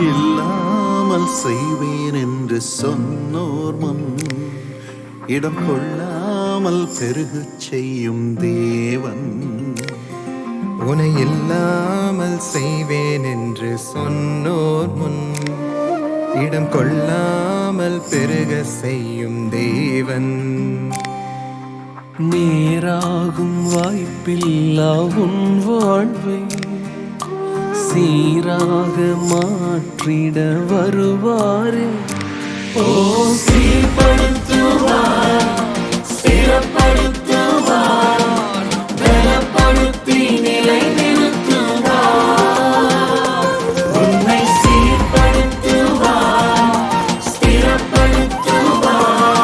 இல்லாமல் செய்வேன் என்று சொன்னோர் முன் இடம் கொள்ளாமல் பெருகச் செய்யும் தேவன். உனை இல்லாமல் செய்வேன் என்று சொன்னோர் முன் இடம் கொள்ளாமல் பெருக செய்யும் தேவன். நேராகும் வாய்ப்பில்லா உன் வாழ்வை சீராக மாற்றிட வருவாரே. ஓ சீர்படுத்துவார், ஸ்திரப்படுத்துவார், பலப்படுத்தி நிலை நிறுத்துவார். உன்னை சீர்படுத்துவார், ஸ்திரப்படுத்துவார்,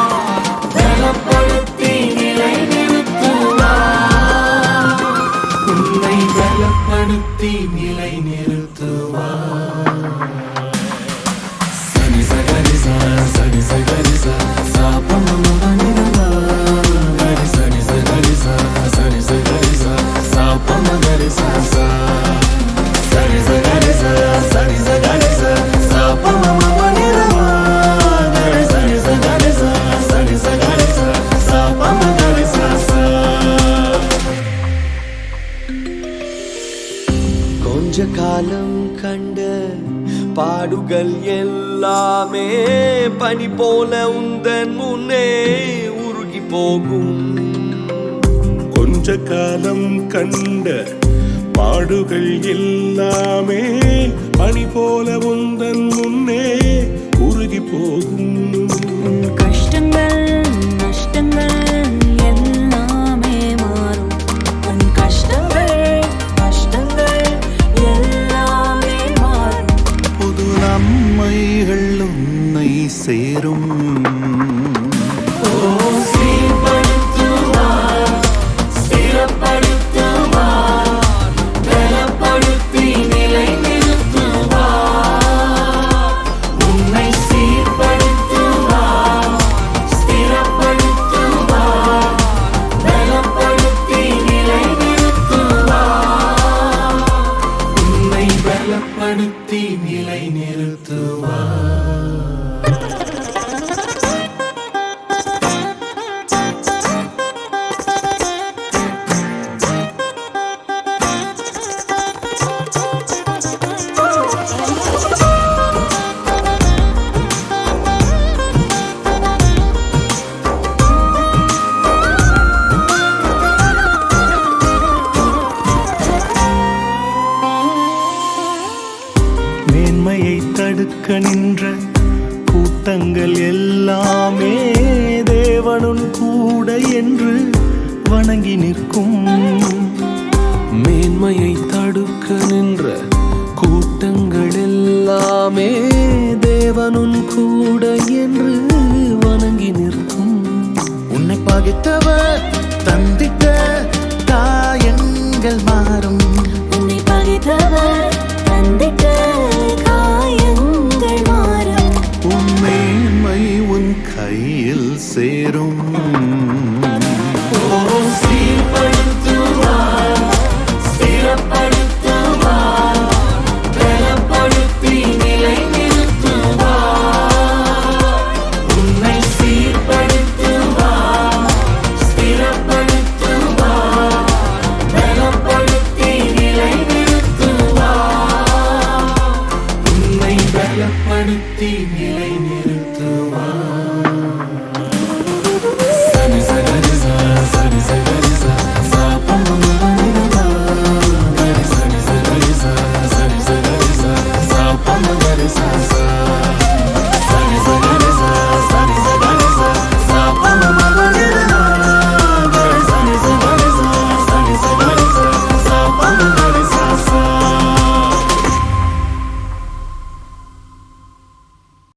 பலப்படுத்தி நிலை நிறுத்துவார். உன்னை பலப்படுத்தி நிலை நிறுத்துவார். சனி சகரிசா சனி சகரிசா சாப்பமமகரிசா கரி சனி சகரிசா சனி சகரிசா சாப்பமகரிசா சனி சகரிசா சனி சகரிசா சாப்பமமகரிசா கரி சனி சகரிசா சனி சகரிசா சாப்பமகரிசா. கொஞ்ச காலம் கண்ட பாடுகள் எல்லாமே பனி போல உந்தன் முன்னே உருகி போகும். கொஞ்ச காலம் கண்ட பாடுகள் எல்லாமே பனி போல உந்தன் முன்னே உருகி போகும். கஷ்டங்கள் நஷ்டங்கள் எல்லாமே மாறும். உன் கஷ்டங்கள் நஷ்டங்கள் எல்லாமே மாறும். புது நன்மைகள் உன்னை சேரும். ஓ சீர்படுத்துவார், ஸ்திரப்படுத்துவார், பலப்படுத்தி நிலை நிறுத்துவார். உன்னை சீர்படுத்துவார், ஸ்திரப்படுத்துவார், பலப்படுத்தி நிலை நிறுத்துவார். உன்னை பலப்படுத்தி நிலை நிறுத்துவார். மேன்மையை தடுக்க நின்ற கூட்டங்கள் எல்லாமே தேவனுன் கூட என்று வணங்கி நிற்கும். மேன்மையை தடுக்க நின்ற கூட்டங்கள் எல்லாமே தேவனுன் கூட என்று வணங்கி நிற்கும். உன்னை பகைத்தவர் தந்திட்ட காயங்கள் மாறும். உன்னை பகைத்தவர் தந்திட்ட காயங்கள் மாறும். உன் மேன்மை உன் கையில் சேரும். ஓ சீர்படுத்துவார், ஸ்திரப்படுத்துவார், பலப்படுத்தி நிலை நிறுத்துவார். உன்னை சீர்படுத்துவார், ஸ்திரப்படுத்துவார், பலப்படுத்தி நிலை நிறுத்துவார். உன்னை பலப்படுத்தி நிலை நிறுத்துவார்.